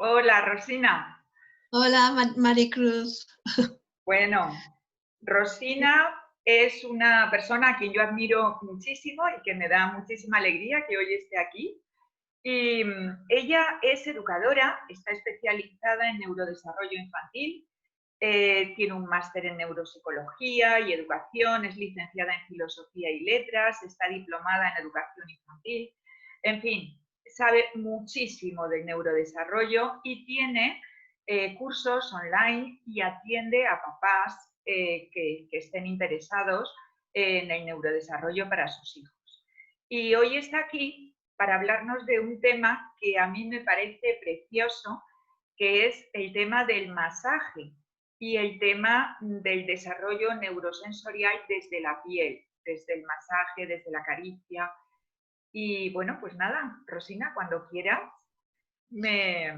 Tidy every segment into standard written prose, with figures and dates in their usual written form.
Hola, Rosina. Hola, Maricruz. Bueno, Rosina es una persona a quien yo admiro muchísimo y que me da muchísima alegría que hoy esté aquí. Y ella es educadora, está especializada en neurodesarrollo infantil, tiene un máster en neuropsicología y educación, es licenciada en filosofía y letras, está diplomada en educación infantil. En fin, sabe muchísimo de neurodesarrollo y tiene cursos online y atiende a papás que estén interesados en el neurodesarrollo para sus hijos. Y hoy está aquí para hablarnos de un tema que a mí me parece precioso, que es el tema del masaje y el tema del desarrollo neurosensorial desde la piel, desde el masaje, desde la caricia. Y bueno, pues nada, Rosina, cuando quieras, me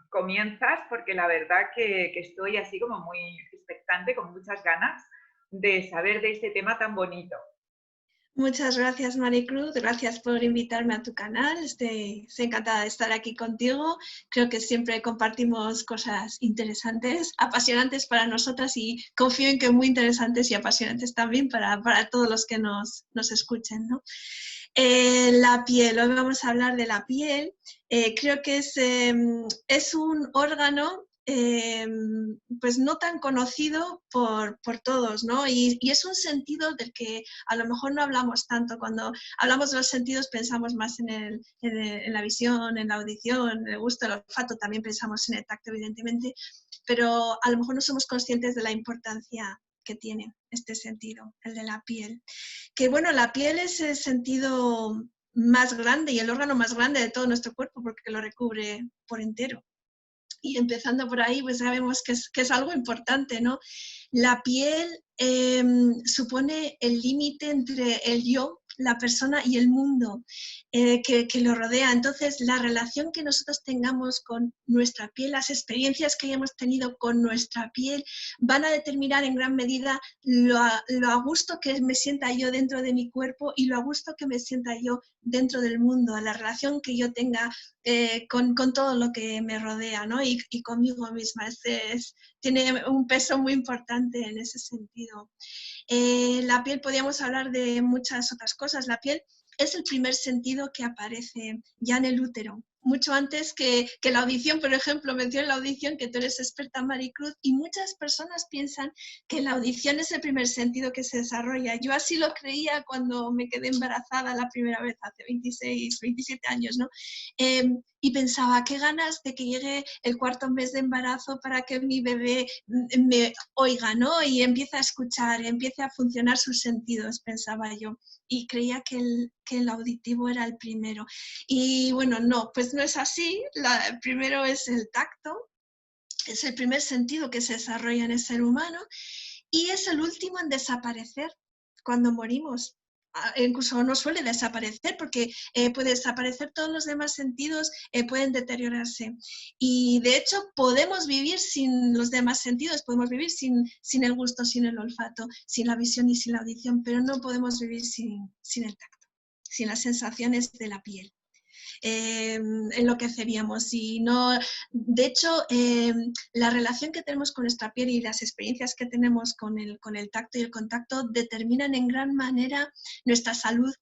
comienzas, porque la verdad que estoy así como muy expectante, con muchas ganas de saber de este tema tan bonito. Muchas gracias, Maricruz. Gracias por invitarme a tu canal. Estoy encantada de estar aquí contigo. Creo que siempre compartimos cosas interesantes, apasionantes para nosotras y confío en que muy interesantes y apasionantes también para todos los que nos escuchen, ¿no? La piel, hoy vamos a hablar de la piel. Creo que es un órgano pues no tan conocido por todos, ¿no? Y es un sentido del que a lo mejor no hablamos tanto. Cuando hablamos de los sentidos pensamos más en la visión, en la audición, en el gusto, el olfato, también pensamos en el tacto, evidentemente, pero a lo mejor no somos conscientes de la importancia que tiene este sentido, el de la piel. Que bueno, la piel es el sentido más grande y el órgano más grande de todo nuestro cuerpo porque lo recubre por entero. Y empezando por ahí, pues sabemos que es algo importante, ¿no? La piel supone el límite entre el yo, la persona y el mundo que lo rodea. Entonces, la relación que nosotros tengamos con nuestra piel, las experiencias que hayamos tenido con nuestra piel, van a determinar en gran medida lo a gusto que me sienta yo dentro de mi cuerpo y lo a gusto que me sienta yo dentro del mundo, la relación que yo tenga con todo lo que me rodea, ¿no? Y conmigo misma. Tiene un peso muy importante en ese sentido. La piel, podríamos hablar de muchas otras cosas. La piel es el primer sentido que aparece ya en el útero, mucho antes que la audición. Por ejemplo, mencioné la audición, que tú eres experta, Maricruz, y muchas personas piensan que la audición es el primer sentido que se desarrolla. Yo así lo creía cuando me quedé embarazada la primera vez, hace 26, 27 años, ¿no? Y pensaba, qué ganas de que llegue el cuarto mes de embarazo para que mi bebé me oiga, ¿no? Y empiece a escuchar, empiece a funcionar sus sentidos, pensaba yo. Y creía que el auditivo era el primero. Y bueno, no, pues no es así. El primero es el tacto, es el primer sentido que se desarrolla en el ser humano y es el último en desaparecer cuando morimos. Incluso no suele desaparecer porque puede desaparecer, todos los demás sentidos pueden deteriorarse. Y de hecho podemos vivir sin los demás sentidos, podemos vivir sin el gusto, sin el olfato, sin la visión y sin la audición, pero no podemos vivir sin el tacto, sin las sensaciones de la piel. Enloqueceríamos. Y no, de hecho, la relación que tenemos con nuestra piel y las experiencias que tenemos con el tacto y el contacto determinan en gran manera nuestra salud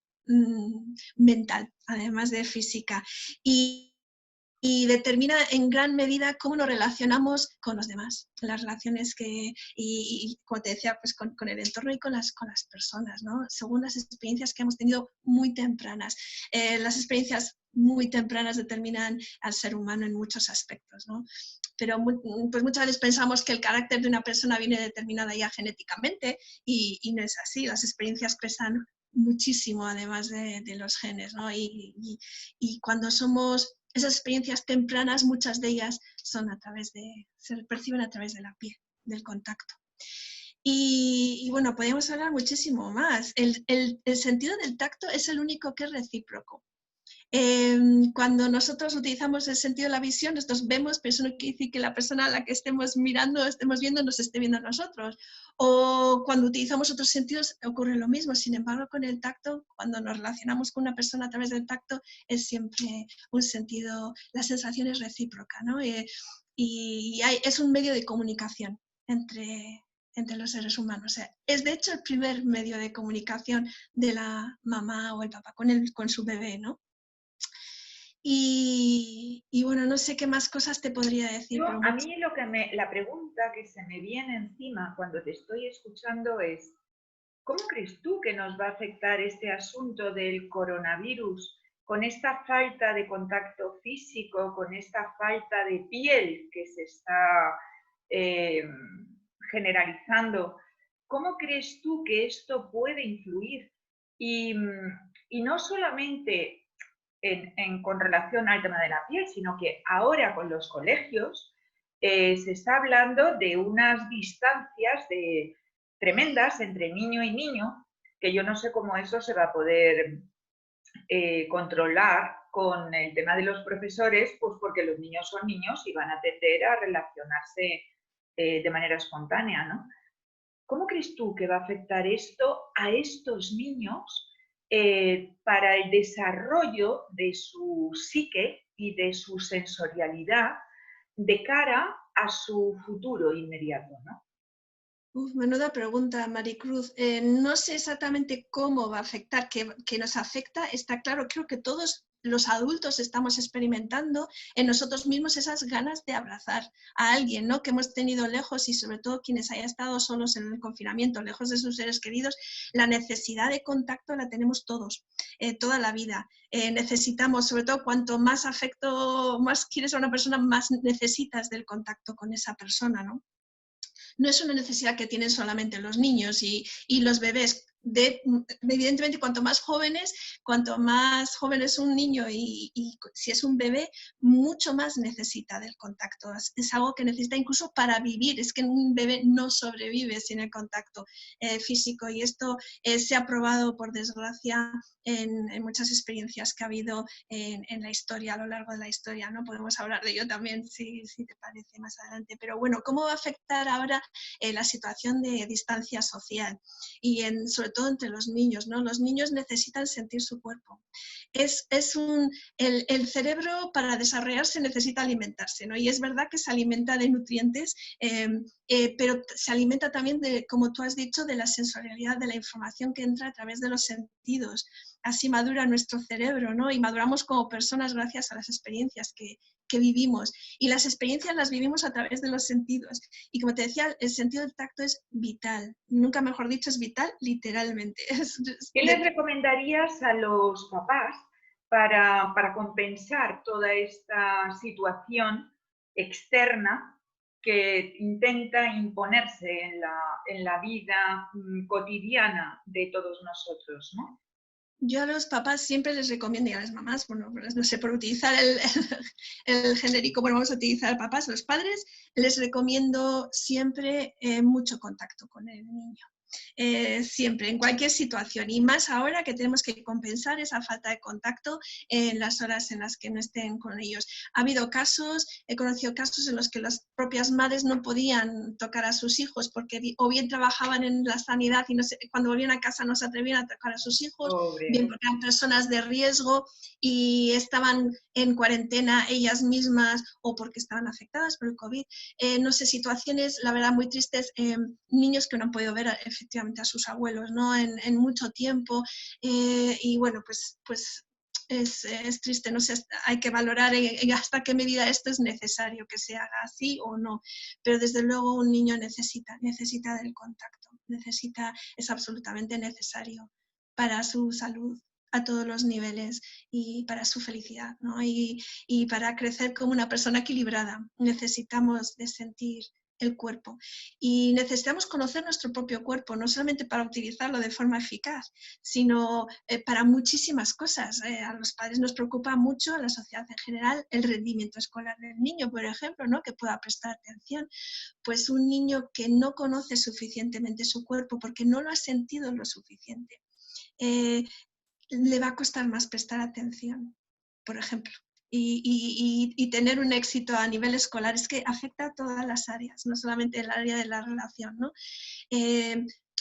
mental, además de física. Y determina en gran medida cómo nos relacionamos con los demás, las relaciones y como te decía, pues con el entorno y con las personas, ¿no? Según las experiencias que hemos tenido muy tempranas. Las experiencias muy tempranas determinan al ser humano en muchos aspectos, ¿no? Pero pues muchas veces pensamos que el carácter de una persona viene determinada ya genéticamente y no es así. Las experiencias pesan muchísimo además de los genes, ¿no? Y cuando somos esas experiencias tempranas, muchas de ellas se perciben a través de la piel, del contacto. Y bueno, podemos hablar muchísimo más. El sentido del tacto es el único que es recíproco. Cuando nosotros utilizamos el sentido de la visión, nosotros vemos, pero eso no quiere decir que la persona a la que estemos mirando, estemos viendo, nos esté viendo a nosotros. O cuando utilizamos otros sentidos ocurre lo mismo. Sin embargo, con el tacto, cuando nos relacionamos con una persona a través del tacto, es siempre un sentido, la sensación es recíproca, ¿no? Es un medio de comunicación entre los seres humanos. O sea, es de hecho el primer medio de comunicación de la mamá o el papá con su bebé, ¿no? Y bueno, no sé qué más cosas te podría decir. Pero A mí la pregunta que se me viene encima cuando te estoy escuchando es, ¿cómo crees tú que nos va a afectar este asunto del coronavirus con esta falta de contacto físico, con esta falta de piel que se está eh, generalizando? ¿Cómo crees tú que esto puede influir? Y no solamente con relación al tema de la piel, sino que ahora con los colegios se está hablando de unas distancias tremendas entre niño y niño, que yo no sé cómo eso se va a poder controlar con el tema de los profesores, pues porque los niños son niños y van a tender a relacionarse de manera espontánea, ¿no? ¿Cómo crees tú que va a afectar esto a estos niños para el desarrollo de su psique y de su sensorialidad de cara a su futuro inmediato, ¿no? Menuda pregunta, Maricruz. No sé exactamente cómo va a afectar, que nos afecta, está claro, creo que todos los adultos estamos experimentando en nosotros mismos esas ganas de abrazar a alguien, ¿no? Que hemos tenido lejos y sobre todo quienes hayan estado solos en el confinamiento, lejos de sus seres queridos, la necesidad de contacto la tenemos todos, toda la vida. Necesitamos, sobre todo, cuanto más afecto, más quieres a una persona, más necesitas del contacto con esa persona, ¿no? No es una necesidad que tienen solamente los niños y los bebés. Evidentemente, cuanto más jóvenes un niño y si es un bebé, mucho más necesita del contacto. Es algo que necesita incluso para vivir. Es que un bebé no sobrevive sin el contacto físico y esto se ha probado, por desgracia, en muchas experiencias que ha habido en la historia, a lo largo de la historia, ¿no? Podemos hablar de ello también, si te parece, más adelante. Pero bueno, ¿cómo va a afectar ahora la situación de distancia social y sobre todo entre los niños, ¿no? Los niños necesitan sentir su cuerpo. El cerebro para desarrollarse necesita alimentarse, ¿no? Y es verdad que se alimenta de nutrientes, pero se alimenta también de, como tú has dicho, de la sensorialidad, de la información que entra a través de los sentidos. Así madura nuestro cerebro, ¿no? Y maduramos como personas gracias a las experiencias que vivimos. Y las experiencias las vivimos a través de los sentidos. Y como te decía, el sentido del tacto es vital. Nunca mejor dicho, es vital literalmente. ¿Qué les recomendarías a los papás para compensar toda esta situación externa que intenta imponerse en la vida cotidiana de todos nosotros, ¿no? Yo a los papás siempre les recomiendo, y a las mamás, bueno, pues no sé, por utilizar el genérico, bueno, vamos a utilizar papás, a los padres, les recomiendo siempre mucho contacto con el niño. Siempre, en cualquier situación, y más ahora que tenemos que compensar esa falta de contacto en las horas en las que no estén con ellos. Ha habido casos, he conocido casos en los que las propias madres no podían tocar a sus hijos porque o bien trabajaban en la sanidad y cuando volvían a casa no se atrevían a tocar a sus hijos, Pobre. bien porque eran personas de riesgo y estaban en cuarentena ellas mismas o porque estaban afectadas por el COVID. No sé, situaciones, la verdad, muy tristes, niños que no han podido ver efectivamente a sus abuelos, ¿no? En mucho tiempo. Y bueno, pues es triste, no sé, hay que valorar hasta qué medida esto es necesario que se haga así o no. Pero desde luego un niño necesita del contacto, es absolutamente necesario para su salud a todos los niveles y para su felicidad, ¿no? Y para crecer como una persona equilibrada necesitamos de sentir el cuerpo y necesitamos conocer nuestro propio cuerpo, no solamente para utilizarlo de forma eficaz, sino para muchísimas cosas. A los padres nos preocupa mucho, a la sociedad en general, el rendimiento escolar del niño, por ejemplo, ¿no? Que pueda prestar atención. Pues un niño que no conoce suficientemente su cuerpo porque no lo ha sentido lo suficiente, le va a costar más prestar atención. por ejemplo. Y tener un éxito a nivel escolar es que afecta a todas las áreas, no solamente el área de la relación, ¿no?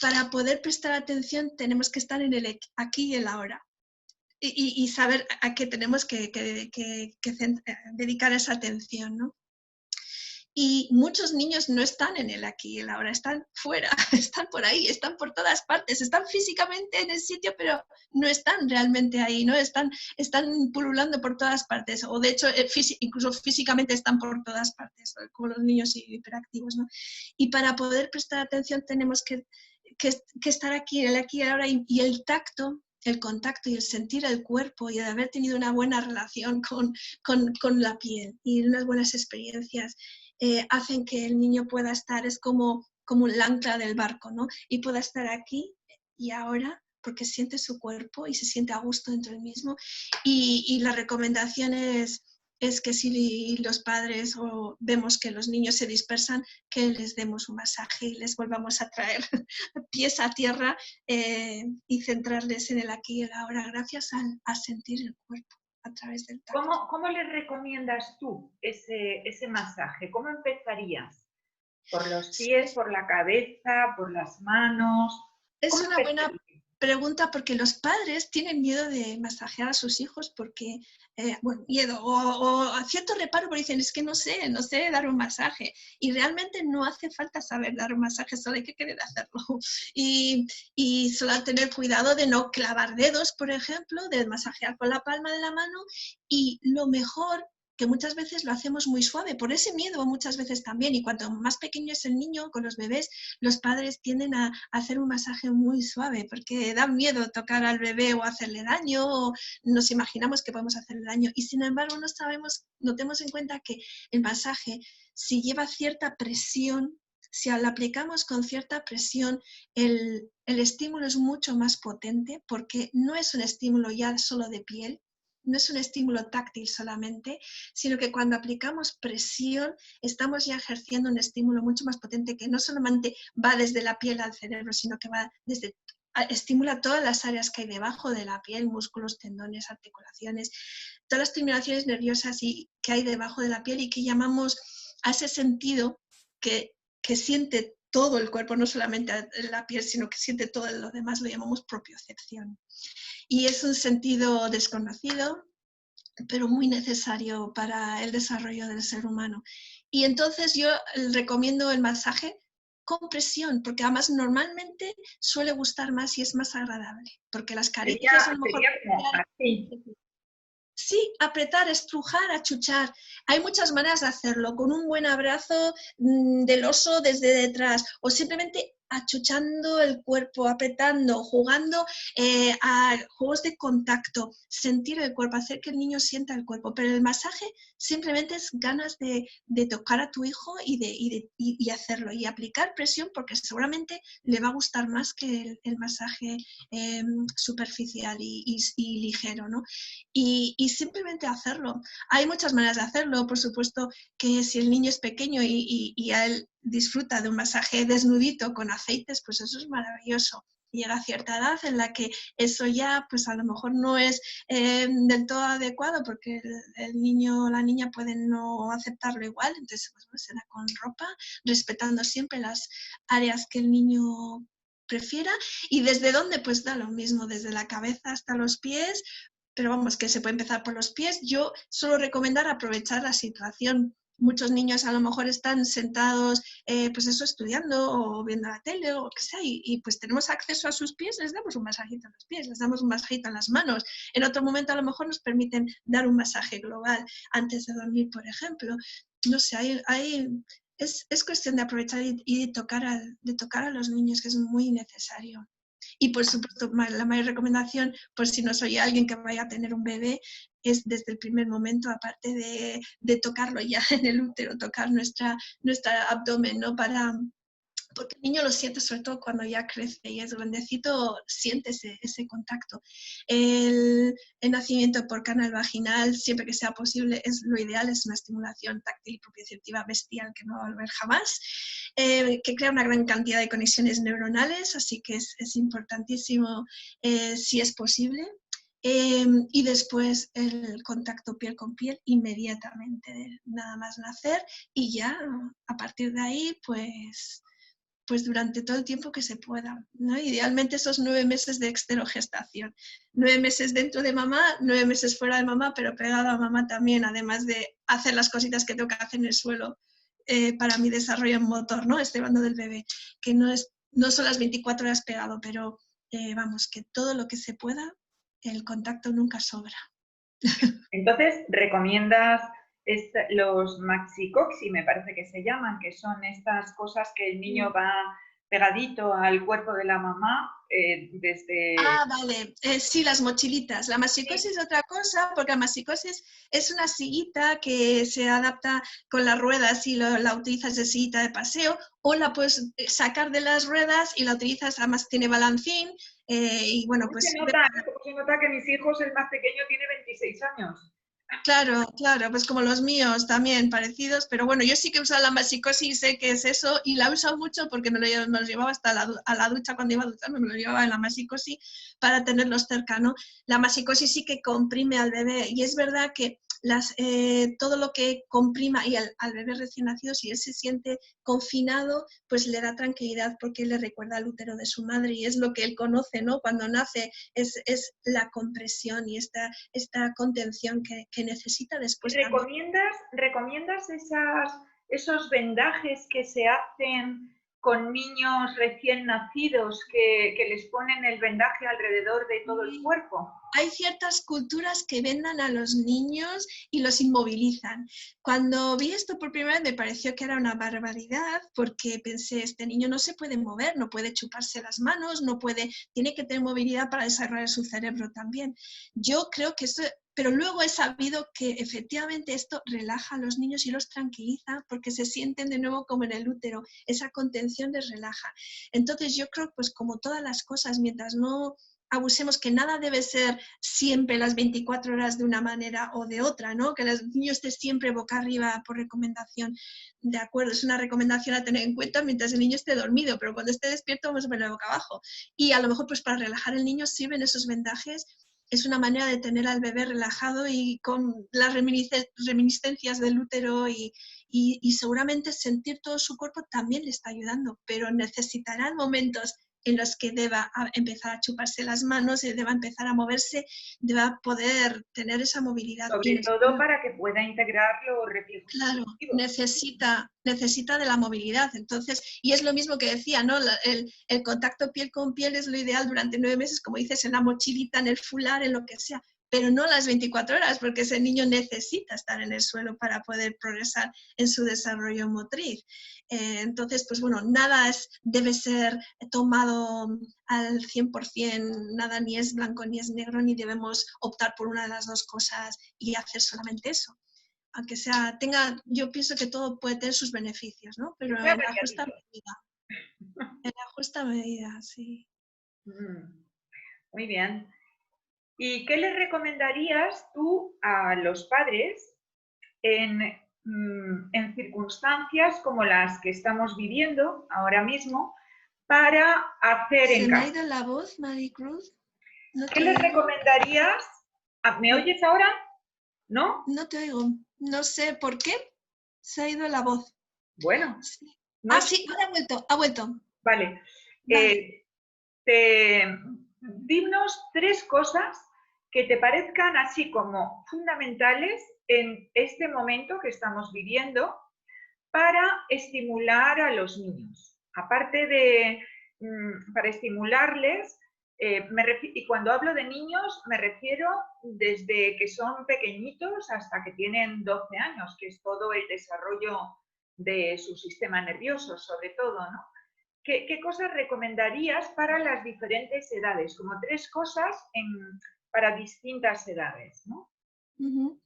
Para poder prestar atención tenemos que estar en el aquí y el ahora y saber a qué tenemos que dedicar esa atención, ¿no? Y muchos niños no están en el aquí y el ahora, están fuera, están por ahí, están por todas partes, están físicamente en el sitio, pero no están realmente ahí, ¿no? Están pululando por todas partes, o de hecho incluso físicamente están por todas partes, como los niños hiperactivos, ¿no? Y para poder prestar atención tenemos que estar aquí, el aquí y el ahora, y el tacto, el contacto y el sentir el cuerpo y el haber tenido una buena relación con la piel y unas buenas experiencias hacen que el niño pueda estar, es como el ancla del barco, ¿no? Y pueda estar aquí y ahora porque siente su cuerpo y se siente a gusto dentro del mismo. Y la recomendación es que si los padres vemos que los niños se dispersan, que les demos un masaje y les volvamos a traer pies a tierra y centrarles en el aquí y el ahora gracias a sentir el cuerpo a través del tacto. ¿Cómo le recomiendas tú ese masaje? ¿Cómo empezarías? ¿Por los pies, por la cabeza, por las manos? Es una buena pregunta porque los padres tienen miedo de masajear a sus hijos porque, bueno, miedo o a cierto reparo porque dicen, es que no sé dar un masaje. Y realmente no hace falta saber dar un masaje, solo hay que querer hacerlo. Y solo tener cuidado de no clavar dedos, por ejemplo, de masajear con la palma de la mano. Y lo mejor, que muchas veces lo hacemos muy suave, por ese miedo muchas veces también, y cuanto más pequeño es el niño, con los bebés, los padres tienden a hacer un masaje muy suave, porque da miedo tocar al bebé o hacerle daño, o nos imaginamos que podemos hacerle daño, y sin embargo no tenemos en cuenta que el masaje, si lleva cierta presión, si lo aplicamos con cierta presión, el estímulo es mucho más potente, porque no es un estímulo ya solo de piel, no es un estímulo táctil solamente, sino que cuando aplicamos presión estamos ya ejerciendo un estímulo mucho más potente que no solamente va desde la piel al cerebro, sino que estimula todas las áreas que hay debajo de la piel, músculos, tendones, articulaciones, todas las terminaciones nerviosas que hay debajo de la piel y que llamamos a ese sentido que siente todo el cuerpo, no solamente la piel, sino que siente todo lo demás, lo llamamos propiocepción. Y es un sentido desconocido, pero muy necesario para el desarrollo del ser humano. Y entonces yo recomiendo el masaje con presión, porque además normalmente suele gustar más y es más agradable, porque las caricias a lo mejor... Sería como así. Sí, apretar, estrujar, achuchar. Hay muchas maneras de hacerlo, con un buen abrazo del oso desde detrás o simplemente achuchando el cuerpo, apretando, jugando a juegos de contacto, sentir el cuerpo, hacer que el niño sienta el cuerpo. Pero el masaje simplemente es ganas de tocar a tu hijo y hacerlo y aplicar presión porque seguramente le va a gustar más que el masaje superficial y ligero, ¿no? Y simplemente hacerlo. Hay muchas maneras de hacerlo, por supuesto que si el niño es pequeño y a él disfruta de un masaje desnudito con aceites, pues eso es maravilloso. Llega a cierta edad en la que eso ya pues a lo mejor no es del todo adecuado porque el niño o la niña pueden no aceptarlo igual, entonces pues, será con ropa, respetando siempre las áreas que el niño prefiera y desde dónde pues da lo mismo, desde la cabeza hasta los pies, pero vamos, que se puede empezar por los pies. Yo suelo recomendar aprovechar la situación. Muchos niños a lo mejor están sentados, pues eso, estudiando o viendo la tele o lo que sea, y pues tenemos acceso a sus pies, les damos un masajito en los pies, les damos un masajito en las manos. En otro momento a lo mejor nos permiten dar un masaje global antes de dormir, por ejemplo. No sé, es cuestión de aprovechar y de tocar a los niños, que es muy necesario. Y por supuesto, la mayor recomendación, por si no soy alguien que vaya a tener un bebé, es desde el primer momento, aparte de tocarlo ya en el útero, tocar nuestra abdomen, ¿no? Porque el niño lo siente sobre todo cuando ya crece y es grandecito, siente ese contacto. El nacimiento por canal vaginal, siempre que sea posible, es lo ideal, es una estimulación táctil y propioceptiva bestial que no va a volver jamás, que crea una gran cantidad de conexiones neuronales, así que es importantísimo si es posible. Y después el contacto piel con piel inmediatamente, nada más nacer, y ya a partir de ahí, pues durante todo el tiempo que se pueda, ¿no? Idealmente esos 9 meses de exterogestación. 9 meses dentro de mamá, 9 meses fuera de mamá, pero pegado a mamá también, además de hacer las cositas que tengo que hacer en el suelo para mi desarrollo motor, ¿no? Estoy hablando del bebé, que no son las 24 horas pegado, pero vamos, que todo lo que se pueda, el contacto nunca sobra. Entonces, ¿recomiendas los maxicoxi, me parece que se llaman, que son estas cosas que el niño va pegadito al cuerpo de la mamá desde... Vale. Sí, las mochilitas. La maxicosis es otra cosa, porque la maxicosis es una sillita que se adapta con las ruedas y la utilizas de sillita de paseo, o la puedes sacar de las ruedas y la utilizas, además tiene balancín, y bueno, ¿Cómo pues... se nota que mis hijos, el más pequeño, tiene 26 años? Claro, claro, pues como los míos también, parecidos, pero bueno, yo sí que he usado la maxicosis y sé que es eso, y la he usado mucho porque me lo llevaba hasta a la ducha cuando iba a ducharme, me lo llevaba en la maxicosis para tenerlos cerca, ¿no? La maxicosis sí que comprime al bebé, y es verdad que todo lo que comprima y al bebé recién nacido, si él se siente confinado, pues le da tranquilidad porque le recuerda al útero de su madre y es lo que él conoce, ¿no? Cuando nace es la compresión y esta contención que necesita después también. ¿Recomiendas esos vendajes que se hacen con niños recién nacidos que les ponen el vendaje alrededor de todo el cuerpo? Hay ciertas culturas que vendan a los niños y los inmovilizan. Cuando vi esto por primera vez me pareció que era una barbaridad porque pensé, este niño no se puede mover, no puede chuparse las manos, tiene que tener movilidad para desarrollar su cerebro también. Yo creo que eso, pero luego he sabido que efectivamente esto relaja a los niños y los tranquiliza porque se sienten de nuevo como en el útero, esa contención les relaja. Entonces yo creo, pues como todas las cosas, mientras no abusemos, que nada debe ser siempre las 24 horas de una manera o de otra, ¿no? Que el niño esté siempre boca arriba por recomendación. De acuerdo, es una recomendación a tener en cuenta mientras el niño esté dormido, pero cuando esté despierto vamos a ponerlo boca abajo. Y a lo mejor pues para relajar al niño sirven esos vendajes. Es una manera de tener al bebé relajado y con las reminiscencias del útero y seguramente sentir todo su cuerpo también le está ayudando, pero necesitarán momentos en los que deba empezar a chuparse las manos, deba empezar a moverse, deba poder tener esa movilidad. Sobre todo para que pueda integrar los reflejos Claro, cognitivos. necesita de la movilidad. Entonces, y es lo mismo que decía, ¿no? El contacto piel con piel es lo ideal durante 9 meses, como dices, en la mochilita, en el fular, en lo que sea, pero no las 24 horas, porque ese niño necesita estar en el suelo para poder progresar en su desarrollo motriz. Entonces, pues bueno, nada debe ser tomado al 100%, nada ni es blanco ni es negro, ni debemos optar por una de las dos cosas y hacer solamente eso. Aunque yo pienso que todo puede tener sus beneficios, ¿no? Pero Sea en la justa variadito. medida. En la justa medida, sí. Muy bien. ¿Y qué les recomendarías tú a los padres en, en circunstancias como las que estamos viviendo ahora mismo para hacer en ¿Se me ha casa? ido la voz, Maricruz? No ¿Qué te les oigo. recomendarías? ¿Me oyes ahora? ¿No? No te oigo. No sé por qué se ha ido la voz. Bueno, Sí. no Ah, es... sí, ahora ha vuelto, ha vuelto. Vale. Vale. Dinos 3 cosas que te parezcan así como fundamentales en este momento que estamos viviendo para estimular a los niños. Aparte de para estimularles, y cuando hablo de niños me refiero desde que son pequeñitos hasta que tienen 12 años, que es todo el desarrollo de su sistema nervioso, sobre todo, ¿no? ¿Qué cosas recomendarías para las diferentes edades? Como 3 cosas para distintas edades, ¿no? Uh-huh.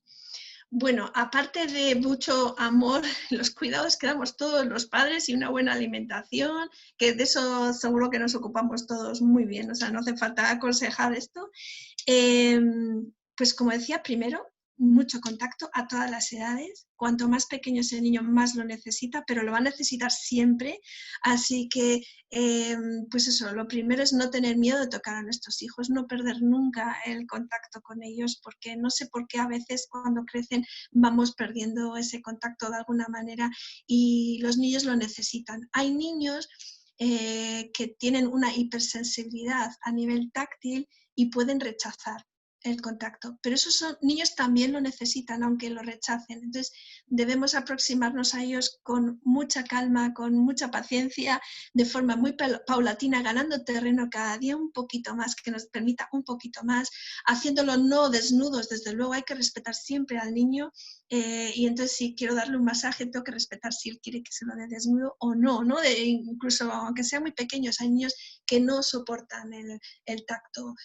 Bueno, aparte de mucho amor, los cuidados que damos todos los padres y una buena alimentación, que de eso seguro que nos ocupamos todos muy bien, o sea, no hace falta aconsejar esto. Pues como decía, primero, mucho contacto a todas las edades. Cuanto más pequeño es el niño, más lo necesita, pero lo va a necesitar siempre. Así que, pues eso, lo primero es no tener miedo de tocar a nuestros hijos, no perder nunca el contacto con ellos, porque no sé por qué a veces cuando crecen vamos perdiendo ese contacto de alguna manera y los niños lo necesitan. Hay niños que tienen una hipersensibilidad a nivel táctil y pueden rechazar el contacto, pero esos niños también lo necesitan, aunque lo rechacen. Entonces debemos aproximarnos a ellos con mucha calma, con mucha paciencia, de forma muy paulatina, ganando terreno cada día un poquito más, que nos permita un poquito más, haciéndolo no desnudos, desde luego hay que respetar siempre al niño, y entonces si quiero darle un masaje tengo que respetar si él quiere que se lo dé desnudo o no, ¿no? Incluso aunque sean muy pequeños, hay niños que no soportan el tacto,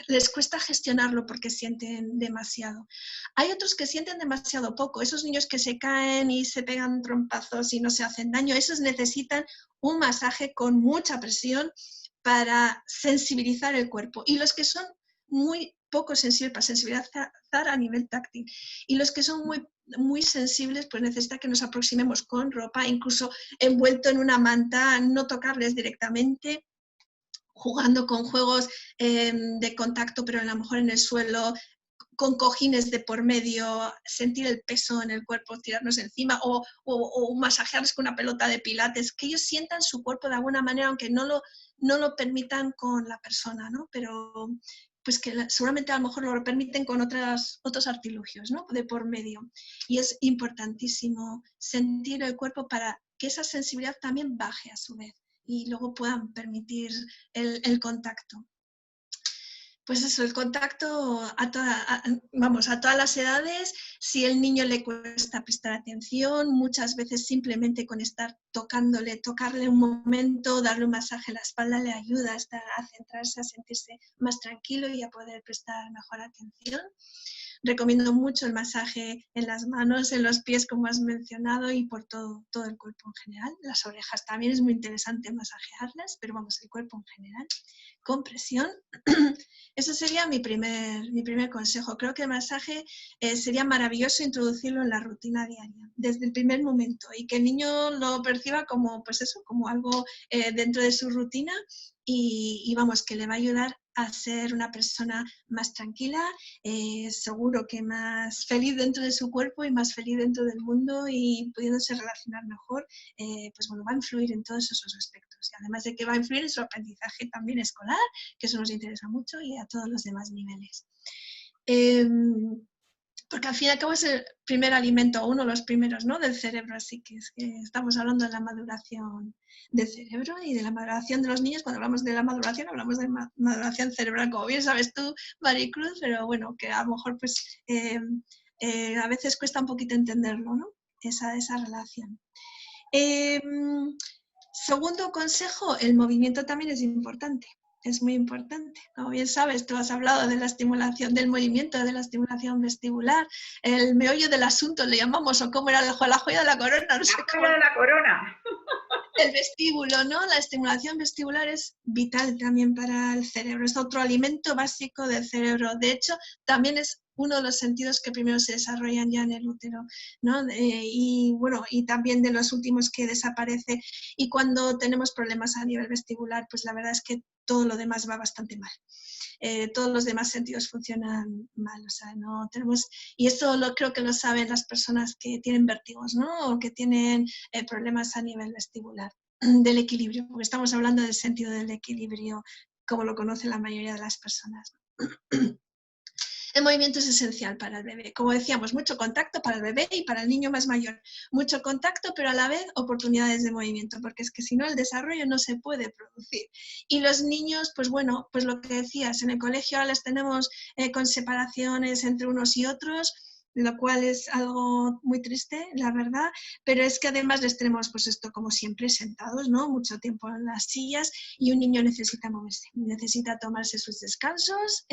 les cuesta gestionarlo porque sienten demasiado. Hay otros que sienten demasiado poco, esos niños que se caen y se pegan trompazos y no se hacen daño, esos necesitan un masaje con mucha presión para sensibilizar el cuerpo. Y los que son muy poco sensibles para sensibilizar a nivel táctil. Y los que son muy sensibles, pues necesita que nos aproximemos con ropa, incluso envuelto en una manta, no tocarles directamente, jugando con juegos de contacto, pero a lo mejor en el suelo, con cojines de por medio, sentir el peso en el cuerpo, tirarnos encima o masajearles con una pelota de pilates, que ellos sientan su cuerpo de alguna manera, aunque no lo permitan con la persona, ¿no? Pero pues que seguramente a lo mejor lo permiten con otros artilugios, ¿no? De por medio. Y es importantísimo sentir el cuerpo para que esa sensibilidad también baje a su vez y luego puedan permitir el contacto. Pues eso, el contacto a todas las edades. Si el niño le cuesta prestar atención, muchas veces simplemente con estar tocarle un momento, darle un masaje en la espalda le ayuda a centrarse, a sentirse más tranquilo y a poder prestar mejor atención. Recomiendo mucho el masaje en las manos, en los pies, como has mencionado, y por todo el cuerpo en general. Las orejas también es muy interesante masajearlas, pero vamos, el cuerpo en general, con presión. Eso sería mi primer consejo. Creo que el masaje sería maravilloso introducirlo en la rutina diaria, desde el primer momento, y que el niño lo perciba como, pues eso, como algo dentro de su rutina y vamos, que le va a ayudar a ser una persona más tranquila, seguro que más feliz dentro de su cuerpo y más feliz dentro del mundo y pudiéndose relacionar mejor, pues bueno, va a influir en todos esos aspectos. Y además de que va a influir en su aprendizaje también escolar, que eso nos interesa mucho, y a todos los demás niveles. Porque al fin y al cabo es el primer alimento, uno de los primeros, ¿no?, del cerebro, así que es que estamos hablando de la maduración del cerebro y de la maduración de los niños. Cuando hablamos de la maduración, hablamos de maduración cerebral, como bien sabes tú, Maricruz, pero bueno, que a lo mejor pues a veces cuesta un poquito entenderlo, ¿no?, esa relación. Segundo consejo, el movimiento también es importante. Es muy importante. Como bien sabes, tú has hablado de la estimulación del movimiento, de la estimulación vestibular, el meollo del asunto le llamamos, o cómo era la joya de la corona. No sé la joya de la corona. El vestíbulo, ¿no? La estimulación vestibular es vital también para el cerebro, es otro alimento básico del cerebro. De hecho, también es uno de los sentidos que primero se desarrollan ya en el útero, ¿no? Y bueno, y también de los últimos que desaparece. Y cuando tenemos problemas a nivel vestibular, pues la verdad es que todo lo demás va bastante mal. Todos los demás sentidos funcionan mal, o sea, no tenemos, y eso creo que lo saben las personas que tienen vértigos, ¿no?, o que tienen problemas a nivel vestibular, del equilibrio, porque estamos hablando del sentido del equilibrio, como lo conoce la mayoría de las personas. El movimiento es esencial para el bebé. Como decíamos, mucho contacto para el bebé y para el niño más mayor. Mucho contacto, pero a la vez oportunidades de movimiento, porque es que si no el desarrollo no se puede producir. Y los niños, pues bueno, pues lo que decías, en el colegio ahora les tenemos con separaciones entre unos y otros, lo cual es algo muy triste, la verdad, pero es que además les tenemos, pues esto como siempre, sentados, ¿no?, mucho tiempo en las sillas, y un niño necesita moverse, necesita tomarse sus descansos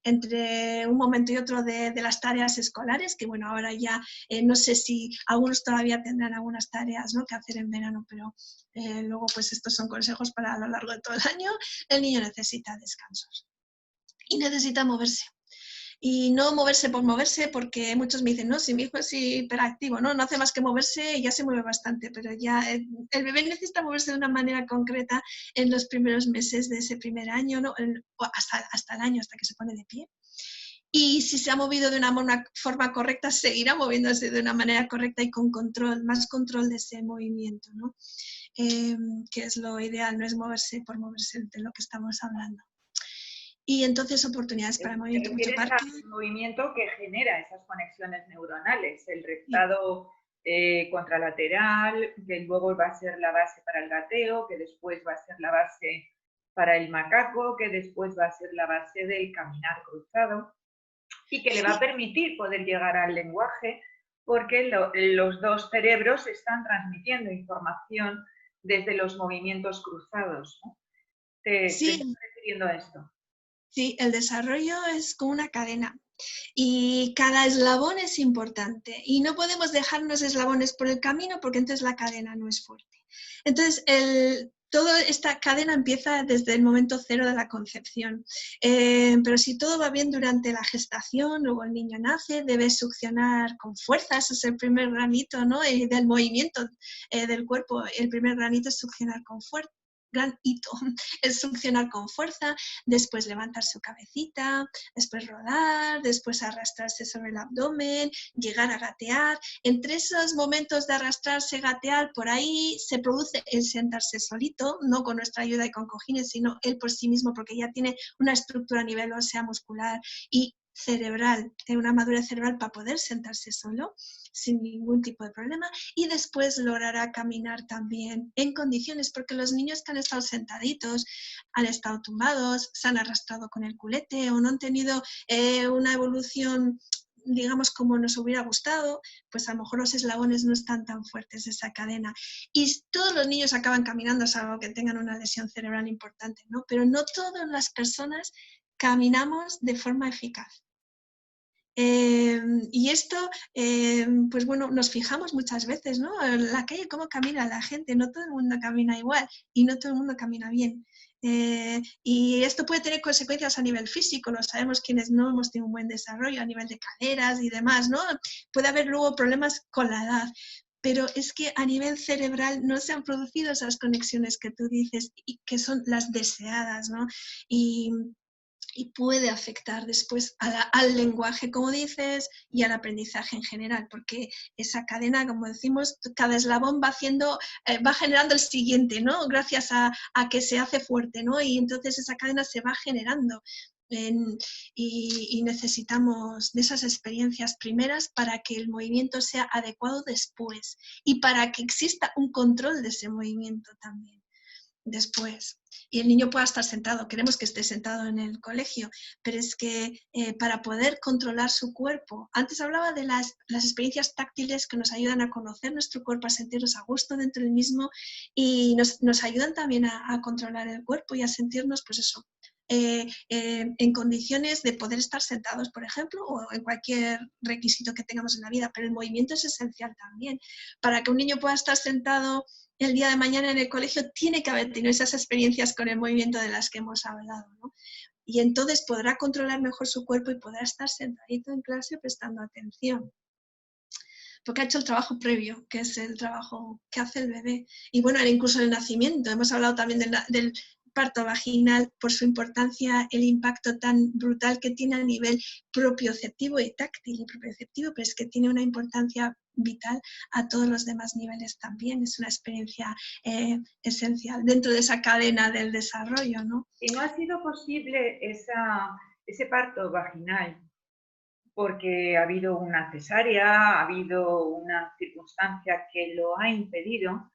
entre un momento y otro de las tareas escolares, que bueno, ahora ya no sé si algunos todavía tendrán algunas tareas, ¿no?, que hacer en verano, pero luego pues estos son consejos para a lo largo de todo el año. El niño necesita descansos y necesita moverse. Y no moverse por moverse, porque muchos me dicen, no, si mi hijo es hiperactivo, no hace más que moverse y ya se mueve bastante, pero ya el bebé necesita moverse de una manera concreta en los primeros meses de ese primer año, ¿no? O hasta el año, hasta que se pone de pie. Y si se ha movido de una forma correcta, seguirá moviéndose de una manera correcta y con control, más control de ese movimiento, ¿no? Que es lo ideal, no es moverse por moverse, de lo que estamos hablando. Y entonces oportunidades para el Te movimiento, mucho refieres parque. al movimiento que genera esas conexiones neuronales, el rectado contralateral, que luego va a ser la base para el gateo, que después va a ser la base para el macaco, que después va a ser la base del caminar cruzado y que le va a permitir poder llegar al lenguaje porque los dos cerebros están transmitiendo información desde los movimientos cruzados, ¿no? ¿Te estás refiriendo a esto? Sí, el desarrollo es como una cadena y cada eslabón es importante y no podemos dejarnos eslabones por el camino porque entonces la cadena no es fuerte. Entonces, toda esta cadena empieza desde el momento cero de la concepción, pero si todo va bien durante la gestación, luego el niño nace, debe succionar con fuerza, ese es el primer granito, ¿no? Del movimiento del cuerpo, el primer granito es succionar con fuerza. Gran hito es succionar con fuerza, después levantar su cabecita, después rodar, después arrastrarse sobre el abdomen, llegar a gatear. Entre esos momentos de arrastrarse, gatear, por ahí se produce el sentarse solito, no con nuestra ayuda y con cojines, sino él por sí mismo, porque ya tiene una estructura a nivel ósea, muscular y cerebral, tiene una madurez cerebral para poder sentarse solo sin ningún tipo de problema, y después logrará caminar también en condiciones, porque los niños que han estado sentaditos, han estado tumbados, se han arrastrado con el culete o no han tenido una evolución, digamos, como nos hubiera gustado, pues a lo mejor los eslabones no están tan fuertes de esa cadena. Y todos los niños acaban caminando, salvo que tengan una lesión cerebral importante, ¿no? Pero no todas las personas caminamos de forma eficaz. Y esto, pues bueno, nos fijamos muchas veces, ¿no? En la calle, cómo camina la gente, no todo el mundo camina igual y no todo el mundo camina bien. Y esto puede tener consecuencias a nivel físico, lo sabemos quienes no hemos tenido un buen desarrollo a nivel de caderas y demás, ¿no? Puede haber luego problemas con la edad, pero es que a nivel cerebral no se han producido esas conexiones que tú dices y que son las deseadas, ¿no? Y puede afectar después al lenguaje, como dices, y al aprendizaje en general, porque esa cadena, como decimos, cada eslabón va haciendo, va generando el siguiente, ¿no? Gracias a que se hace fuerte, ¿no? Y entonces esa cadena se va generando. Y necesitamos de esas experiencias primeras para que el movimiento sea adecuado después y para que exista un control de ese movimiento también después. Y el niño pueda estar sentado, queremos que esté sentado en el colegio, pero es que para poder controlar su cuerpo, antes hablaba de las experiencias táctiles que nos ayudan a conocer nuestro cuerpo, a sentirnos a gusto dentro del mismo y nos ayudan también a controlar el cuerpo y a sentirnos, pues eso, en condiciones de poder estar sentados, por ejemplo, o en cualquier requisito que tengamos en la vida, pero el movimiento es esencial también. Para que un niño pueda estar sentado el día de mañana en el colegio, tiene que haber tenido esas experiencias con el movimiento de las que hemos hablado, ¿no? Y entonces podrá controlar mejor su cuerpo y podrá estar sentadito en clase prestando atención. Porque ha hecho el trabajo previo, que es el trabajo que hace el bebé. Y bueno, incluso el nacimiento. Hemos hablado también del parto vaginal por su importancia, el impacto tan brutal que tiene a nivel propioceptivo y táctil y propioceptivo, pero es que tiene una importancia vital a todos los demás niveles también. Es una experiencia esencial dentro de esa cadena del desarrollo, ¿no? Y no ha sido posible ese parto vaginal porque ha habido una cesárea, ha habido una circunstancia que lo ha impedido.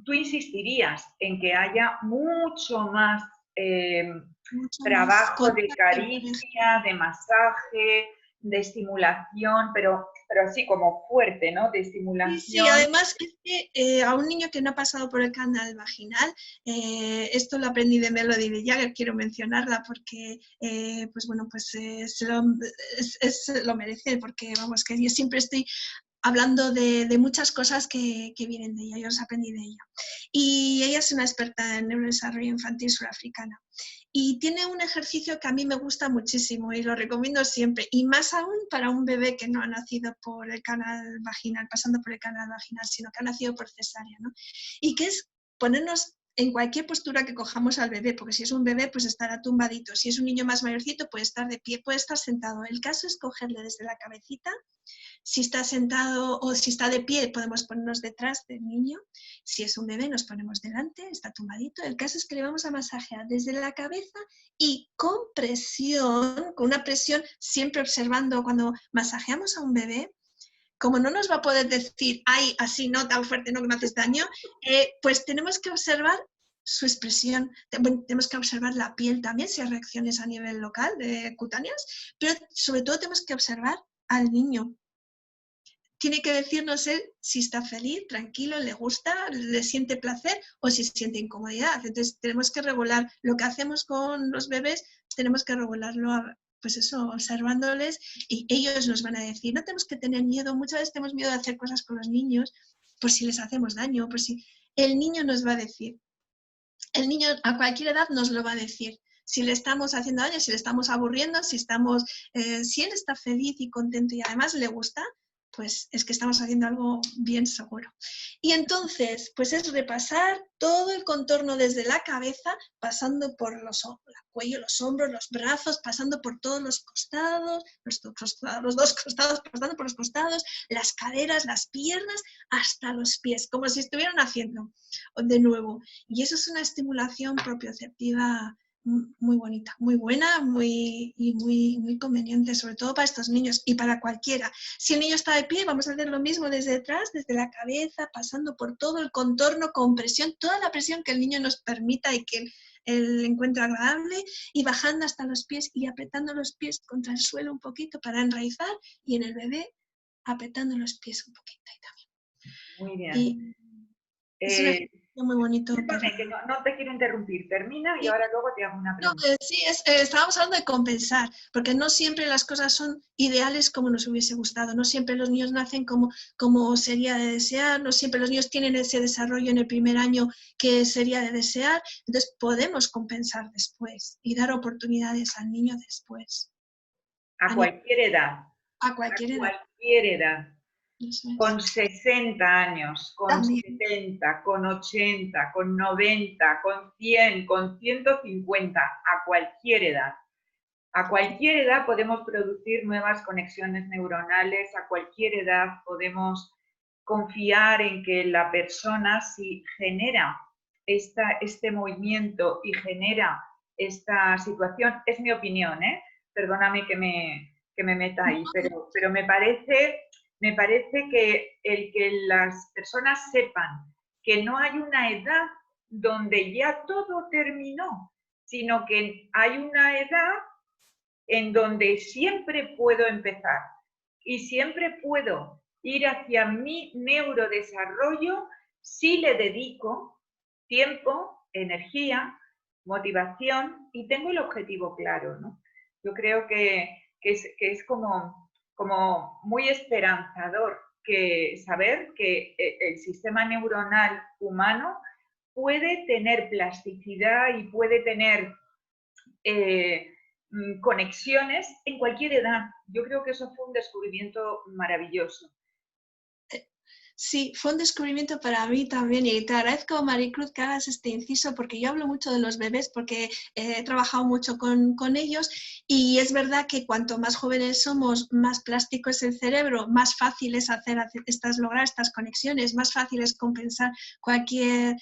Tú insistirías en que haya mucho más Mucho trabajo más de caricia, de masaje, de estimulación, pero así como fuerte, ¿no? De estimulación. Sí, además es que a un niño que no ha pasado por el canal vaginal, esto lo aprendí de Melody de Jagger, quiero mencionarla porque, pues bueno, pues lo merece, porque vamos, que yo siempre estoy hablando de muchas cosas que vienen de ella, yo los aprendí de ella. Y ella es una experta en neurodesarrollo infantil surafricana. Y tiene un ejercicio que a mí me gusta muchísimo y lo recomiendo siempre, y más aún para un bebé que no ha nacido por el canal vaginal, pasando por el canal vaginal, sino que ha nacido por cesárea, ¿no? Y que es ponernos en cualquier postura que cojamos al bebé, porque si es un bebé, pues estará tumbadito, si es un niño más mayorcito, puede estar de pie, puede estar sentado. El caso es cogerle desde la cabecita. Si está sentado o si está de pie, podemos ponernos detrás del niño. Si es un bebé, nos ponemos delante, está tumbadito. El caso es que le vamos a masajear desde la cabeza y con presión, con una presión, siempre observando cuando masajeamos a un bebé, como no nos va a poder decir, ay, así no, tan fuerte, no, que me haces daño, pues tenemos que observar su expresión, tenemos que observar la piel también, si hay reacciones a nivel local, cutáneas, pero sobre todo tenemos que observar al niño. Tiene que decirnos él si está feliz, tranquilo, le gusta, le siente placer o si siente incomodidad. Entonces tenemos que regular lo que hacemos con los bebés, tenemos que regularlo, pues eso, observándoles, y ellos nos van a decir, no tenemos que tener miedo, muchas veces tenemos miedo de hacer cosas con los niños por si les hacemos daño, por si el niño nos va a decir, el niño a cualquier edad nos lo va a decir. Si le estamos haciendo daño, si le estamos aburriendo, si él está feliz y contento y además le gusta, pues es que estamos haciendo algo bien seguro. Y entonces, pues es repasar todo el contorno desde la cabeza, pasando por el cuello, los hombros, los brazos, pasando por todos los costados, los dos costados, pasando por los costados, las caderas, las piernas, hasta los pies, como si estuvieran haciendo de nuevo. Y eso es una estimulación propioceptiva muy bonita, muy buena, muy conveniente, sobre todo para estos niños y para cualquiera. Si el niño está de pie, vamos a hacer lo mismo desde detrás, desde la cabeza, pasando por todo el contorno con presión, toda la presión que el niño nos permita y que él encuentre agradable, y bajando hasta los pies y apretando los pies contra el suelo un poquito para enraizar, y en el bebé apretando los pies un poquito ahí también. Muy bien. Y es un ejercicio muy bonito. Discúlpame, que no te quiero interrumpir. Termina y ahora luego te hago una No, pregunta. sí, estábamos hablando de compensar, porque no siempre las cosas son ideales como nos hubiese gustado, no siempre los niños nacen como sería de desear, no siempre los niños tienen ese desarrollo en el primer año que sería de desear, entonces podemos compensar después y dar oportunidades al niño después. A cualquier edad. A cualquier edad. Cualquier edad. Eso es. Con 60 años, con También. 70, con 80, con 90, con 100, con 150, a cualquier edad. A cualquier edad podemos producir nuevas conexiones neuronales, a cualquier edad podemos confiar en que la persona, si genera este movimiento y genera esta situación, es mi opinión, perdóname que me meta ahí, pero me parece que el que las personas sepan que no hay una edad donde ya todo terminó, sino que hay una edad en donde siempre puedo empezar y siempre puedo ir hacia mi neurodesarrollo si le dedico tiempo, energía, motivación y tengo el objetivo claro, ¿no? Yo creo que es como muy esperanzador que saber que el sistema neuronal humano puede tener plasticidad y puede tener conexiones en cualquier edad. Yo creo que eso fue un descubrimiento maravilloso. Sí, fue un descubrimiento para mí también, y te agradezco, Maricruz, que hagas este inciso, porque yo hablo mucho de los bebés porque he trabajado mucho con ellos, y es verdad que cuanto más jóvenes somos, más plástico es el cerebro, más fácil es lograr estas conexiones, más fácil es compensar cualquier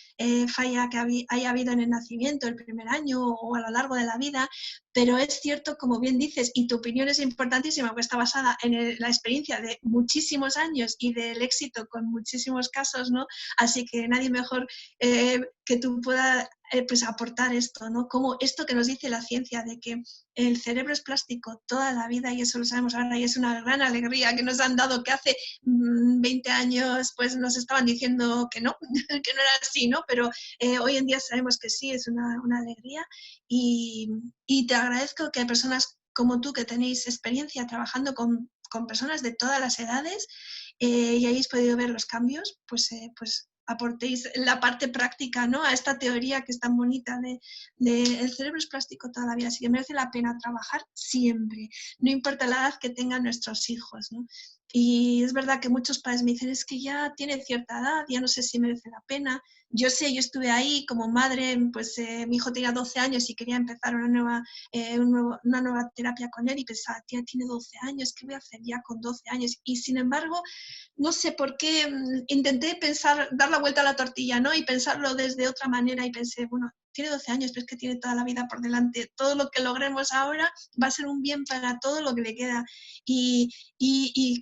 falla que haya habido en el nacimiento, el primer año o a lo largo de la vida. Pero es cierto, como bien dices, y tu opinión es importantísima, porque está basada en la experiencia de muchísimos años y del éxito con muchísimos casos, ¿no? Así que nadie mejor que tú pueda pues aportar esto, ¿no? Como esto que nos dice la ciencia de que el cerebro es plástico toda la vida, y eso lo sabemos ahora, y es una gran alegría que nos han dado, que hace 20 años pues nos estaban diciendo que no, que no era así, ¿no? Pero hoy en día sabemos que sí, es una alegría, y te agradezco que personas como tú, que tenéis experiencia trabajando con personas de todas las edades, y ahí habéis podido ver los cambios, pues aportéis la parte práctica, ¿no?, a esta teoría que es tan bonita de el cerebro es plástico toda la vida, así que merece la pena trabajar siempre, no importa la edad que tengan nuestros hijos, ¿no? Y es verdad que muchos padres me dicen, es que ya tiene cierta edad, ya no sé si merece la pena. Yo sé, yo estuve ahí como madre, pues mi hijo tenía 12 años y quería empezar una nueva terapia con él y pensaba, tía, tiene 12 años, ¿qué voy a hacer ya con 12 años? Y sin embargo, no sé por qué intenté pensar, dar la vuelta a la tortilla, ¿no? Y pensarlo desde otra manera y pensé, bueno, tiene 12 años, pero es que tiene toda la vida por delante. Todo lo que logremos ahora va a ser un bien para todo lo que le queda. Y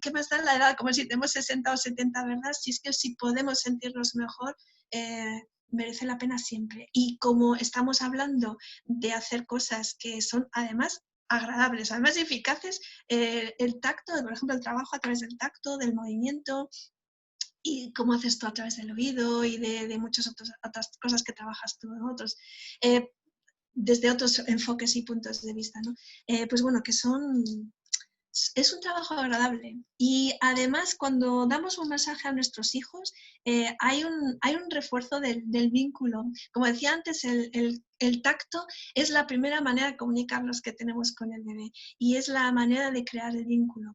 ¿qué más da la edad? Como si tenemos 60 o 70, ¿verdad? Si es que si podemos sentirnos mejor, merece la pena siempre. Y como estamos hablando de hacer cosas que son además agradables, además eficaces, el tacto, por ejemplo, el trabajo a través del tacto, del movimiento, y cómo haces tú a través del oído y de muchas otras cosas que trabajas tú en otros, desde otros enfoques y puntos de vista, ¿no? Pues bueno, que es un trabajo agradable. Y además, cuando damos un masaje a nuestros hijos, hay un refuerzo del vínculo. Como decía antes, el tacto es la primera manera de comunicarnos que tenemos con el bebé y es la manera de crear el vínculo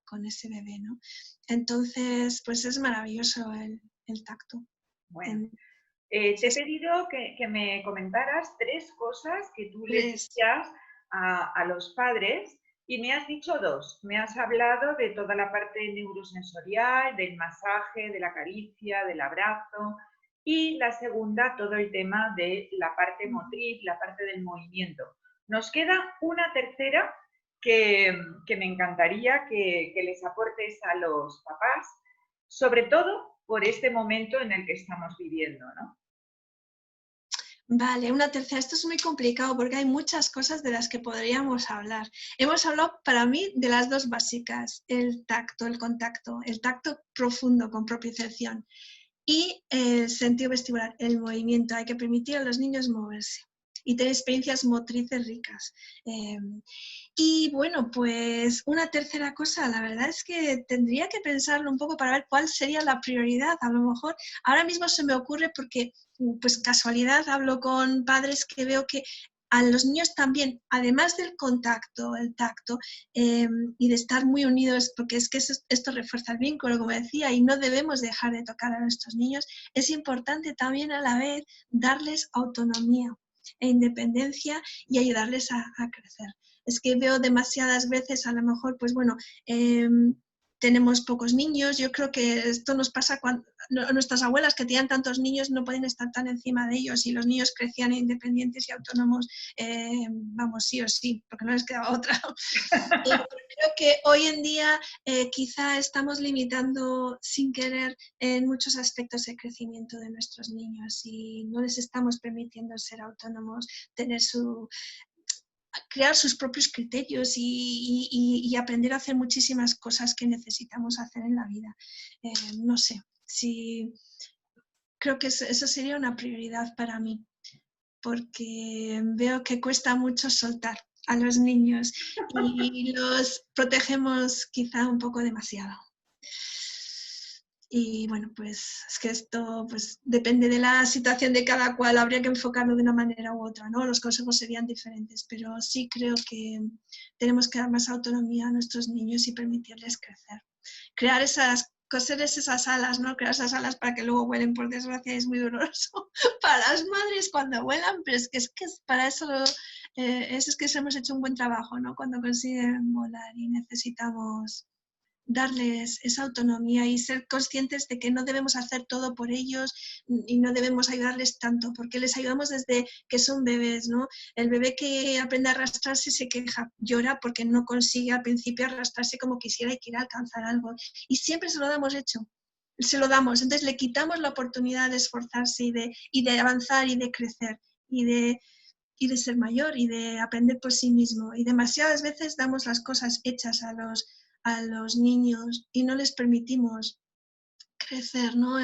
con ese bebé, ¿no? Entonces, pues es maravilloso el tacto. Bueno, te he pedido que me comentaras 3 cosas que tú les decías a los padres y me has dicho 2. Me has hablado de toda la parte neurosensorial, del masaje, de la caricia, del abrazo y la segunda, todo el tema de la parte motriz, la parte del movimiento. Nos queda una tercera que me encantaría que les aportes a los papás, sobre todo por este momento en el que estamos viviendo, ¿no? Vale, una tercera. Esto es muy complicado porque hay muchas cosas de las que podríamos hablar. Hemos hablado para mí de las 2 básicas, el tacto, el tacto profundo con propiocepción y el sentido vestibular, el movimiento. Hay que permitir a los niños moverse y tener experiencias motrices ricas. Y bueno, pues una tercera cosa, la verdad es que tendría que pensarlo un poco para ver cuál sería la prioridad. A lo mejor ahora mismo se me ocurre porque, pues casualidad, hablo con padres que veo que a los niños también, además del contacto, el tacto, y de estar muy unidos, porque es que esto refuerza el vínculo, como decía, y no debemos dejar de tocar a nuestros niños, es importante también a la vez darles autonomía e independencia y ayudarles a crecer. Es que veo demasiadas veces, a lo mejor, pues bueno, tenemos pocos niños. Yo creo que esto nos pasa cuando nuestras abuelas que tenían tantos niños no pueden estar tan encima de ellos y los niños crecían independientes y autónomos, vamos, sí o sí, porque no les quedaba otra. Creo que hoy en día quizá estamos limitando sin querer en muchos aspectos el crecimiento de nuestros niños y no les estamos permitiendo ser autónomos, crear sus propios criterios y aprender a hacer muchísimas cosas que necesitamos hacer en la vida. No sé, creo que eso sería una prioridad para mí, porque veo que cuesta mucho soltar a los niños y los protegemos quizá un poco demasiado. Y bueno, pues es que esto pues depende de la situación de cada cual, habría que enfocarlo de una manera u otra, ¿no? Los consejos serían diferentes, pero sí creo que tenemos que dar más autonomía a nuestros niños y permitirles crecer. Crear coserles esas alas, ¿no? Crear esas alas para que luego vuelen, por desgracia es muy doloroso para las madres cuando vuelan, pero es que para eso es que hemos hecho un buen trabajo, ¿no? Cuando consiguen volar y necesitamos darles esa autonomía y ser conscientes de que no debemos hacer todo por ellos y no debemos ayudarles tanto, porque les ayudamos desde que son bebés, ¿no? El bebé que aprende a arrastrarse se queja, llora porque no consigue al principio arrastrarse como quisiera y quiere alcanzar algo. Y siempre se lo damos hecho, se lo damos. Entonces le quitamos la oportunidad de esforzarse y de avanzar y de crecer y de ser mayor y de aprender por sí mismo. Y demasiadas veces damos las cosas hechas a los niños y no les permitimos crecer, ¿no?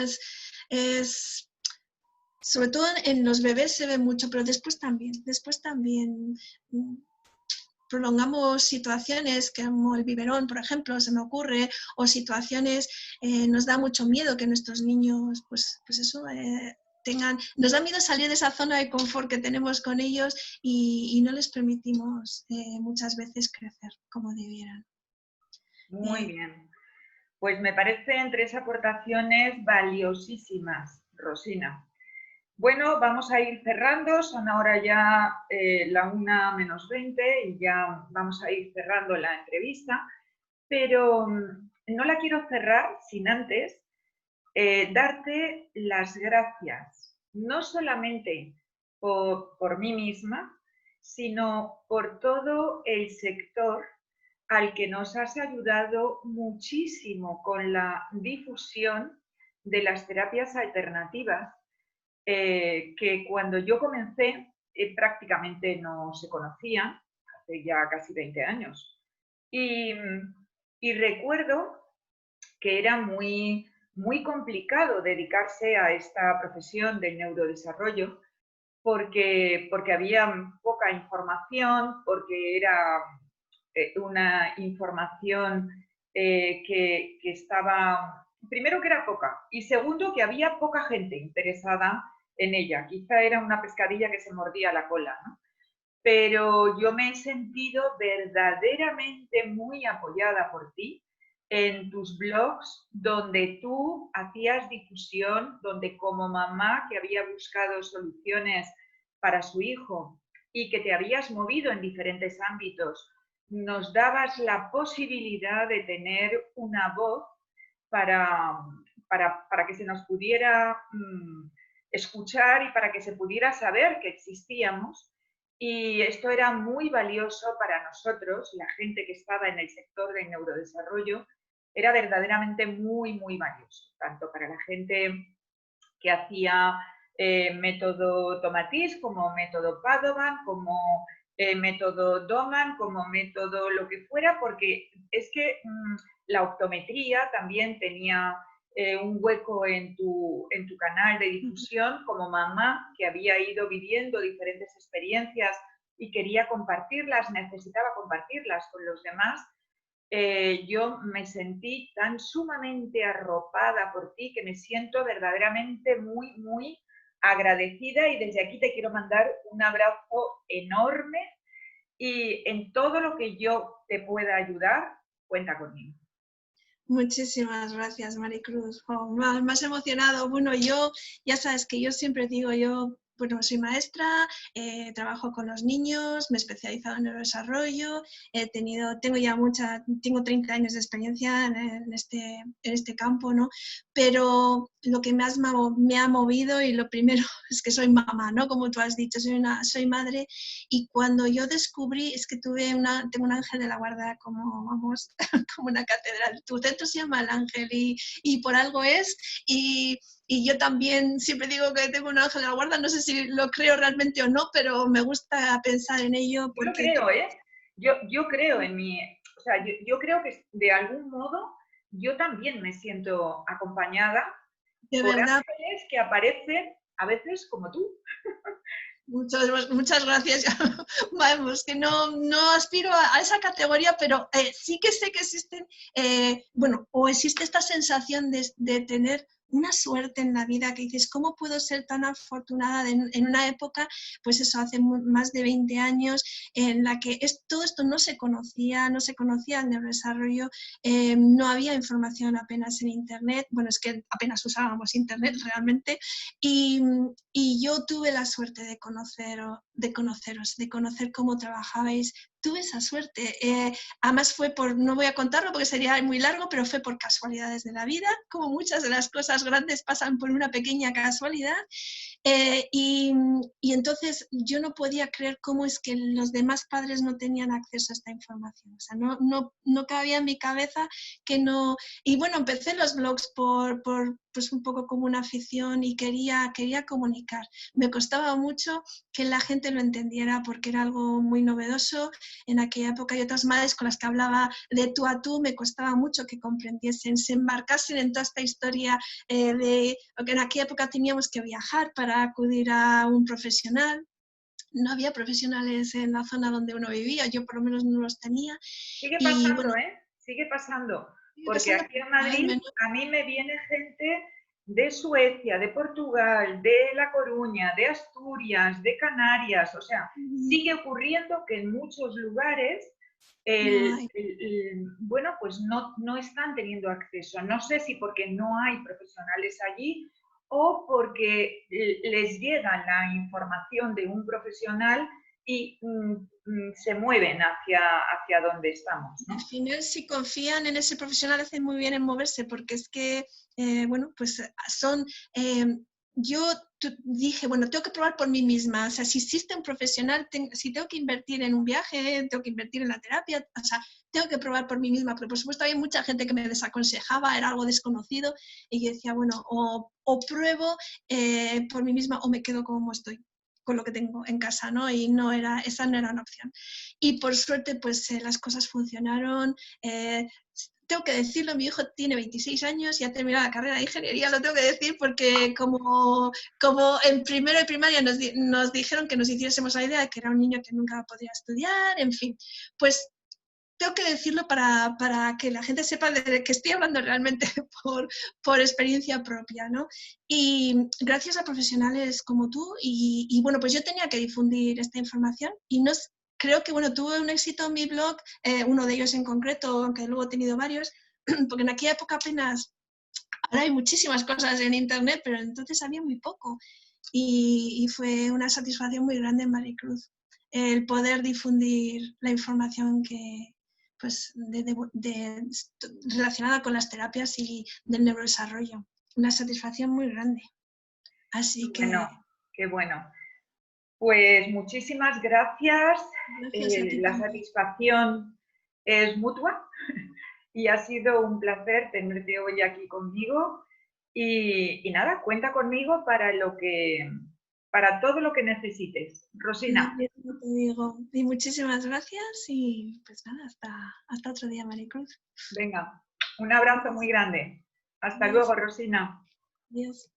Sobre todo en los bebés se ve mucho, pero después también prolongamos situaciones como el biberón, por ejemplo, se me ocurre, o situaciones, nos da mucho miedo que nuestros niños, pues eso, nos da miedo salir de esa zona de confort que tenemos con ellos y no les permitimos muchas veces crecer como debieran. Muy bien. Pues me parecen 3 aportaciones valiosísimas, Rosina. Bueno, vamos a ir cerrando, son ahora ya la 1:20 y ya vamos a ir cerrando la entrevista, pero no la quiero cerrar sin antes darte las gracias, no solamente por mí misma, sino por todo el sector al que nos has ayudado muchísimo con la difusión de las terapias alternativas, que cuando yo comencé prácticamente no se conocían, hace ya casi 20 años. Y recuerdo que era muy complicado dedicarse a esta profesión del neurodesarrollo porque había poca información, porque era una información que estaba, primero que era poca y segundo que había poca gente interesada en ella. Quizá era una pescadilla que se mordía la cola, ¿no? Pero yo me he sentido verdaderamente muy apoyada por ti en tus blogs, donde tú hacías difusión, donde como mamá que había buscado soluciones para su hijo y que te habías movido en diferentes ámbitos, nos dabas la posibilidad de tener una voz para que se nos pudiera escuchar y para que se pudiera saber que existíamos. Y esto era muy valioso para nosotros, la gente que estaba en el sector del neurodesarrollo, era verdaderamente muy valioso, tanto para la gente que hacía método Tomatis, como método Padovan, como método Doman, como método lo que fuera, porque es que la optometría también tenía un hueco en tu canal de difusión como mamá que había ido viviendo diferentes experiencias y quería compartirlas, necesitaba compartirlas con los demás. Yo me sentí tan sumamente arropada por ti que me siento verdaderamente muy agradecida y desde aquí te quiero mandar un abrazo enorme y en todo lo que yo te pueda ayudar, cuenta conmigo. Muchísimas gracias, Maricruz. Oh, me has emocionado. Bueno, yo, ya sabes que yo siempre digo, bueno, soy maestra, trabajo con los niños, me he especializado en neurodesarrollo, tengo 30 años de experiencia en este campo, ¿no? Pero lo que me ha movido y lo primero es que soy mamá, ¿no? Como tú has dicho, soy madre y cuando yo descubrí, es que tengo un ángel de la guarda como, vamos, como una catedral. Tu centro se llama El Ángel y por algo es y yo también siempre digo que tengo un ángel de la guarda, no sé si lo creo realmente o no, pero me gusta pensar en ello. Porque yo lo creo, Yo creo en mí, o sea, yo creo que de algún modo yo también me siento acompañada por ángeles que aparecen a veces como tú. Muchas gracias. Vamos, que no aspiro a esa categoría, pero sí que sé que existen, o existe esta sensación de tener una suerte en la vida que dices, ¿cómo puedo ser tan afortunada en una época, pues eso, hace más de 20 años, en la que todo esto no se conocía el neurodesarrollo, no había información apenas en Internet, bueno, es que apenas usábamos Internet realmente, y yo tuve la suerte de conoceros, de conocer cómo trabajabais. Tuve esa suerte. Además no voy a contarlo porque sería muy largo, pero fue por casualidades de la vida, como muchas de las cosas grandes pasan por una pequeña casualidad. Y entonces yo no podía creer cómo es que los demás padres no tenían acceso a esta información. O sea, no cabía en mi cabeza que no... Y bueno, empecé los blogs pues un poco como una afición y quería comunicar. Me costaba mucho que la gente lo entendiera porque era algo muy novedoso. En aquella época hay otras madres con las que hablaba de tú a tú, me costaba mucho que comprendiesen, se embarcasen en toda esta historia porque en aquella época teníamos que viajar para acudir a un profesional. no había profesionales en la zona donde uno vivía, yo por lo menos no los tenía. Sigue Y bueno, pasando, ¿eh? Sigue pasando. sigue Porque pasando, aquí en cada vez Madrid menos. a mí me viene gente de Suecia, de Portugal, de La Coruña, de Asturias, de Canarias. O sea, sigue ocurriendo que en muchos lugares No hay. bueno, pues no están teniendo acceso. No sé si porque no hay profesionales allí o porque les llega la información de un profesional y se mueven hacia donde estamos, Al ¿no? final, si confían en ese profesional, hacen muy bien en moverse, porque es que, bueno, pues son... yo dije, bueno, tengo que probar por mí misma. O sea, si existe un profesional, si tengo que invertir en un viaje, tengo que invertir en la terapia, o sea, tengo que probar por mí misma. Pero por supuesto había mucha gente que me desaconsejaba, era algo desconocido, y yo decía, bueno, o pruebo por mí misma o me quedo como estoy, con lo que tengo en casa, ¿no? Y esa no era una opción. Y por suerte, pues las cosas funcionaron. Tengo que decirlo, mi hijo tiene 26 años y ha terminado la carrera de ingeniería, lo tengo que decir porque como en primero de primaria nos dijeron que nos hiciésemos la idea de que era un niño que nunca podría estudiar, en fin, pues tengo que decirlo para que la gente sepa de que estoy hablando realmente por experiencia propia, ¿no? Y gracias a profesionales como tú, y bueno, pues yo tenía que difundir esta información y no, creo que, bueno, tuve un éxito en mi blog, uno de ellos en concreto, aunque luego he tenido varios, porque en aquella época apenas, ahora hay muchísimas cosas en internet, pero entonces había muy poco. Y fue una satisfacción muy grande en Maricruz el poder difundir la información que, pues, relacionada con las terapias y del neurodesarrollo. Una satisfacción muy grande. Así Bueno, que qué bueno. Pues muchísimas gracias. gracias a ti La también. satisfacción es mutua y ha sido un placer tenerte hoy aquí conmigo. Y nada, cuenta conmigo para todo lo que necesites. Lo Rosina, mismo te digo. Y muchísimas gracias y pues nada, hasta otro día, Maricruz. venga, un abrazo muy Adiós. grande. Hasta Adiós. luego, Rosina. Adiós.